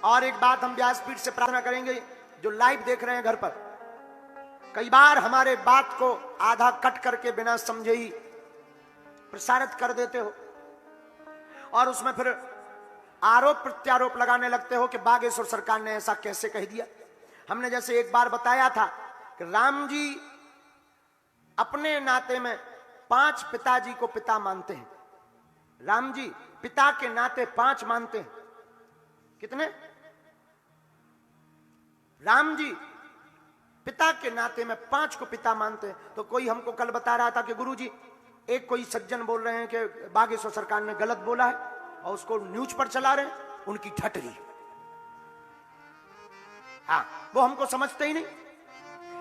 और एक बात हम व्यासपीठ से प्रार्थना करेंगे, जो लाइव देख रहे हैं घर पर, कई बार हमारे बात को आधा कट करके बिना समझे ही प्रसारित कर देते हो और उसमें फिर आरोप प्रत्यारोप लगाने लगते हो कि बागेश्वर सरकार ने ऐसा कैसे कह दिया। हमने जैसे एक बार बताया था कि राम जी अपने नाते में 5 पिताजी को पिता मानते हैं। राम जी पिता के नाते 5 मानते हैं। कितने? राम जी पिता के नाते में 5 को पिता मानते हैं। तो कोई हमको कल बता रहा था कि गुरुजी एक कोई सज्जन बोल रहे हैं कि बागेश्वर सरकार ने गलत बोला है और उसको न्यूज पर चला रहे हैं, उनकी ठटरी। हाँ, वो हमको समझते ही नहीं।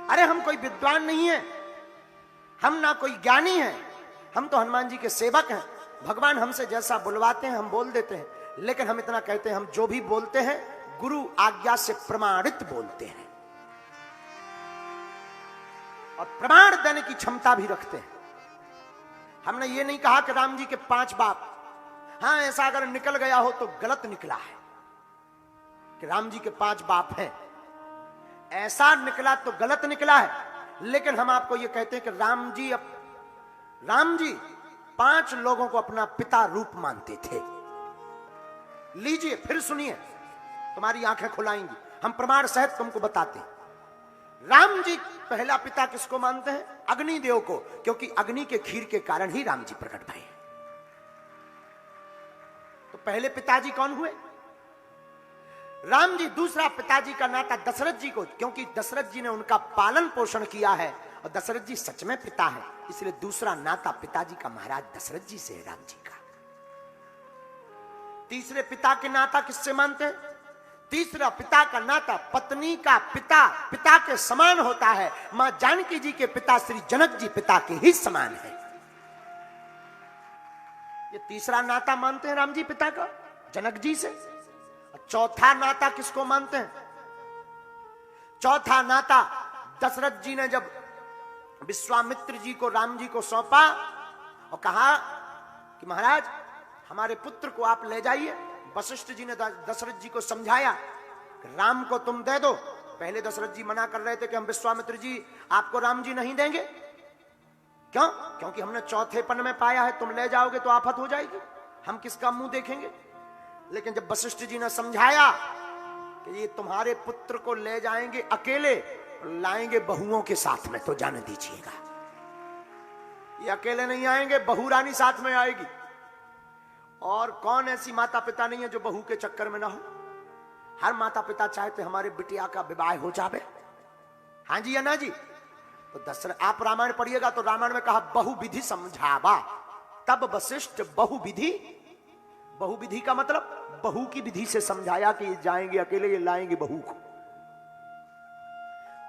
अरे हम कोई विद्वान नहीं है, हम ना कोई ज्ञानी है, हम तो हनुमान जी के सेवक हैं। भगवान हमसे जैसा बुलवाते हैं हम बोल देते हैं, लेकिन हम इतना कहते हैं हम जो भी बोलते हैं गुरु आज्ञा से प्रमाणित बोलते हैं और प्रमाण देने की क्षमता भी रखते हैं। हमने ये नहीं कहा कि राम जी के 5 बाप, हाँ ऐसा अगर निकल गया हो तो गलत निकला है कि राम जी के 5 बाप हैं, ऐसा निकला तो गलत निकला है। लेकिन हम आपको ये कहते हैं कि राम जी 5 लोगों को अपना पिता रूप मानते थे। लीजिए फिर सुनिए, तुम्हारी आंखें खुलाएंगी, हम प्रमाण सहित तुमको बताते हैं। राम जी पहला पिता किसको मानते हैं? अग्निदेव को, क्योंकि अग्नि के खीर के कारण ही राम जी प्रकट भए। तो पहले पिताजी कौन हुए? राम जी। दूसरा पिताजी का नाता दशरथ जी को, क्योंकि दशरथ जी ने उनका पालन पोषण किया है और दशरथ जी सच में पिता है, इसलिए दूसरा नाता पिताजी का महाराज दशरथ जी से है, राम जी का। तीसरे पिता के नाता किससे मानते हैं? तीसरा पिता का नाता पत्नी का पिता के समान होता है। मां जानकी जी के पिता श्री जनक जी पिता के ही समान है। ये तीसरा नाता मानते हैं राम जी पिता का जनक जी से। चौथा नाता किसको मानते हैं? चौथा नाता दशरथ जी ने जब विश्वामित्र जी को राम जी को सौंपा और कहा कि महाराज हमारे पुत्र को आप ले जाइए, वशिष्ठ जी ने दशरथ जी को समझाया कि राम को तुम दे दो। पहले दशरथ जी मना कर रहे थे कि हम विश्वामित्र जी आपको राम जी नहीं देंगे। क्यों? क्योंकि हमने चौथेपन में पाया है, तुम ले जाओगे तो आफत हो जाएगी, हम किसका मुंह देखेंगे। लेकिन जब वशिष्ठ जी ने समझाया कि ये तुम्हारे पुत्र को ले जाएंगे अकेले, लाएंगे बहुओं के साथ में, तो जाने दीजिएगा ये अकेले नहीं आएंगे, बहू रानी साथ में आएगी। और कौन ऐसी माता पिता नहीं है जो बहू के चक्कर में ना हो? हर माता पिता चाहते हमारे बिटिया का विवाह हो जावे। हाँ जी या ना जी? तो दशरथ, आप रामायण पढ़िएगा तो रामायण में कहा बहु विधि समझावा, तब वशिष्ठ बहु विधि का मतलब बहू की विधि से समझाया कि ये जाएंगे अकेले, ये लाएंगे बहू को।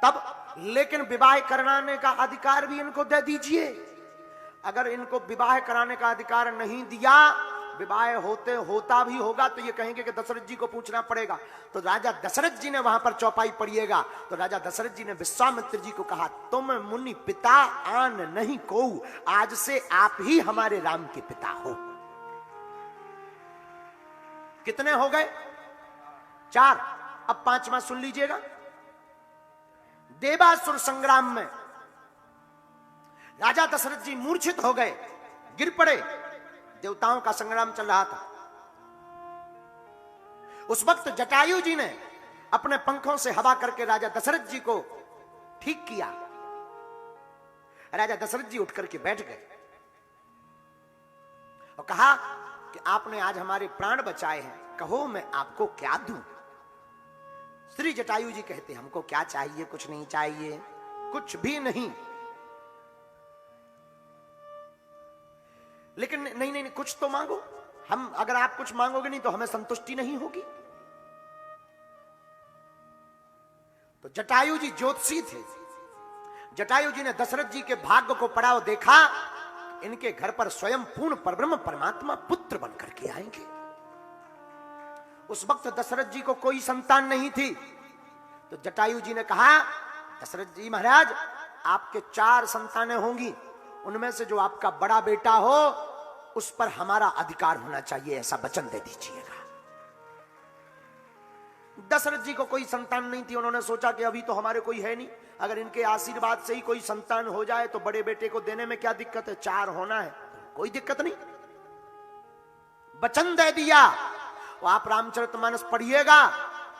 तब लेकिन विवाह कराने का अधिकार भी इनको दे दीजिए। अगर इनको विवाह कराने का अधिकार नहीं दिया, विवाह होता भी होगा तो ये कहेंगे कि दशरथ जी को पूछना पड़ेगा। तो राजा दशरथ जी ने वहां पर चौपाई पढ़िएगा तो राजा दशरथ जी ने विश्वामित्र जी को कहा, तुम मुनि पिता आन नहीं को, आज से आप ही हमारे राम के पिता हो। कितने हो गए? 4। अब 5वां सुन लीजिएगा। देवासुर संग्राम में राजा दशरथ जी मूर्छित हो गए, गिर पड़े। देवताओं का संग्राम चल रहा था। उस वक्त जटायु जी ने अपने पंखों से हवा करके राजा दशरथ जी को ठीक किया। राजा दशरथ जी उठ करके बैठ गए और कहा कि आपने आज हमारे प्राण बचाए हैं, कहो मैं आपको क्या दूं। श्री जटायु जी कहते हमको क्या चाहिए? कुछ नहीं चाहिए, कुछ भी नहीं। लेकिन नहीं, कुछ तो मांगो। हम अगर आप कुछ मांगोगे नहीं तो हमें संतुष्टि नहीं होगी। तो जटायु जी ज्योतिषी थे। जटायु जी ने दशरथ जी के भाग्य को पढ़ा और देखा इनके घर पर स्वयं पूर्ण परब्रह्म परमात्मा पुत्र बनकर के आएंगे। उस वक्त दशरथ जी को कोई संतान नहीं थी। तो जटायु जी ने कहा, दशरथ जी महाराज आपके 4 संतानें होंगी, उनमें से जो आपका बड़ा बेटा हो उस पर हमारा अधिकार होना चाहिए, ऐसा वचन दे दीजिएगा। दशरथ जी को कोई संतान नहीं थी। उन्होंने सोचा कि अभी तो हमारे कोई है नहीं, अगर इनके आशीर्वाद से ही कोई संतान हो जाए तो बड़े बेटे को देने में क्या दिक्कत है, 4 होना है, कोई दिक्कत नहीं। वचन दे दिया। वो आप रामचरितमानस पढ़िएगा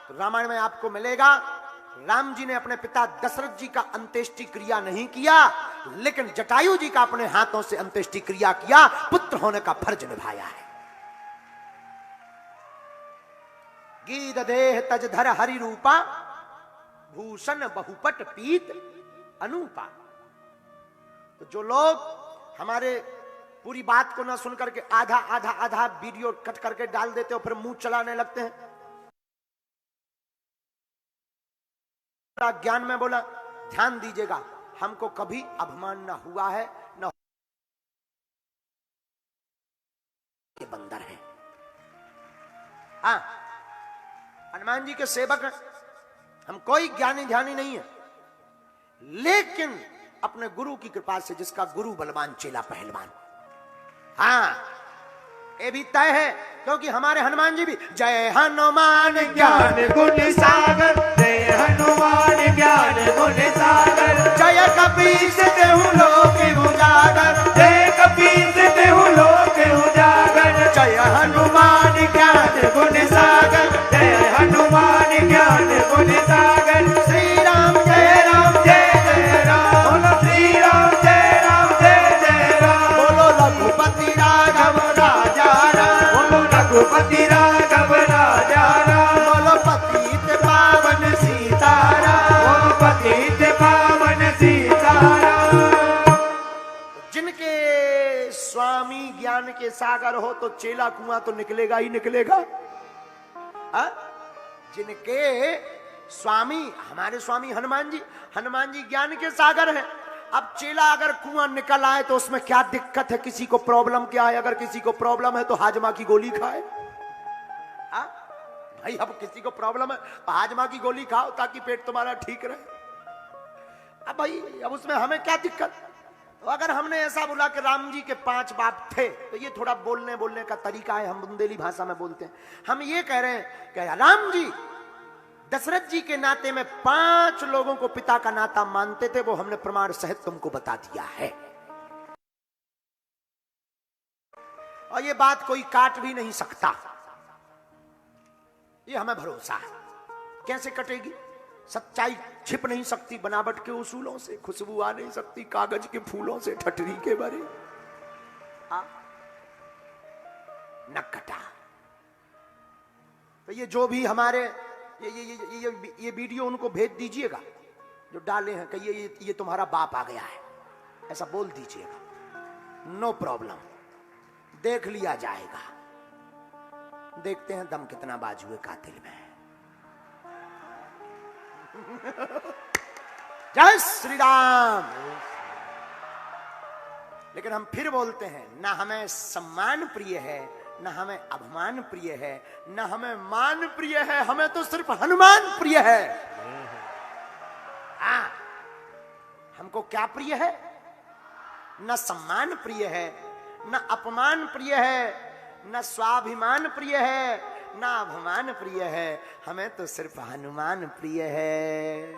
तो रामायण में आपको मिलेगा, राम जी ने अपने पिता दशरथ जी का अंत्येष्टि क्रिया नहीं किया, लेकिन जटायु जी का अपने हाथों से अंत्येष्टि क्रिया किया, पुत्र होने का फर्ज निभाया है। गीत देह तज धर हरि रूपा, भूषण बहुपट पीत अनूपा। तो जो लोग हमारे पूरी बात को ना सुन करके आधा आधा आधा वीडियो कट करके डाल देते हो, फिर मुंह चलाने लगते हैं। ज्ञान में बोला, ध्यान दीजिएगा, हमको कभी अभिमान ना हुआ है, न ये बंदर है। हाँ, हनुमान जी के सेवक हैं, हम कोई ज्ञानी ध्यानी नहीं है, लेकिन अपने गुरु की कृपा से, जिसका गुरु बलवान चेला पहलवान। हाँ, ये भी तय है, क्योंकि हमारे हनुमान जी भी जय हनुमान ज्ञान गुण सागर, जय हनुमान ज्ञान गुण सागर, जय कपीस देहु लोक उजागर, जय कपीस देहु लोक उजागर, जय हनुमान ज्ञान गुण सागर, जय हनुमान ज्ञान गुण सागर, श्री राम जय राम जय जय राम, बोलो श्री राम जय राम जय जय राम, बोलो रघुपति राघव राजा राम, बोलो रघुपति राघव राजा राम, बोलो पतित पावन सीताराम, बोलो पतित पावन सीताराम। जिनके स्वामी ज्ञान के सागर हो तो चेला कुआं तो निकलेगा ही निकलेगा। हा? जिनके स्वामी, हमारे स्वामी हनुमान जी ज्ञान के सागर हैं। अब चेला अगर कुआं निकल आए तो उसमें क्या दिक्कत है, किसी को प्रॉब्लम क्या है? अगर किसी को प्रॉब्लम है तो हाजमा की गोली खाए। हा? भाई अब किसी को प्रॉब्लम है तो हाजमा की गोली खाओ ताकि पेट तुम्हारा ठीक रहे। अब भाई अब उसमें हमें क्या दिक्कत? तो अगर हमने ऐसा बोला कि राम जी के 5 बाप थे, तो ये थोड़ा बोलने का तरीका है, हम बुंदेली भाषा में बोलते हैं। हम ये कह रहे हैं कि राम जी दशरथ जी के नाते में 5 लोगों को पिता का नाता मानते थे, वो हमने प्रमाण सहित तुमको बता दिया है, और ये बात कोई काट भी नहीं सकता, ये हमें भरोसा है। कैसे कटेगी? सच्चाई छिप नहीं सकती बनावट के उसूलों से, खुशबू आ नहीं सकती कागज के फूलों से ठठरी के बारे। न कटा। तो ये जो भी हमारे ये वीडियो उनको भेज दीजिएगा जो डाले हैं, कहिए ये तुम्हारा बाप आ गया है, ऐसा बोल दीजिएगा, नो प्रॉब्लम, देख लिया जाएगा। देखते हैं दम कितना बाजुए कातिल में। जय श्री राम। लेकिन हम फिर बोलते हैं, ना हमें सम्मान प्रिय है, न हमें अभिमान प्रिय है, न हमें मान प्रिय है, हमें तो सिर्फ हनुमान प्रिय है। हाँ, हमको क्या प्रिय है? न सम्मान प्रिय है, न अपमान प्रिय है, न स्वाभिमान प्रिय है, न अभिमान प्रिय है, हमें तो सिर्फ हनुमान प्रिय है।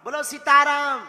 बोलो सीताराम।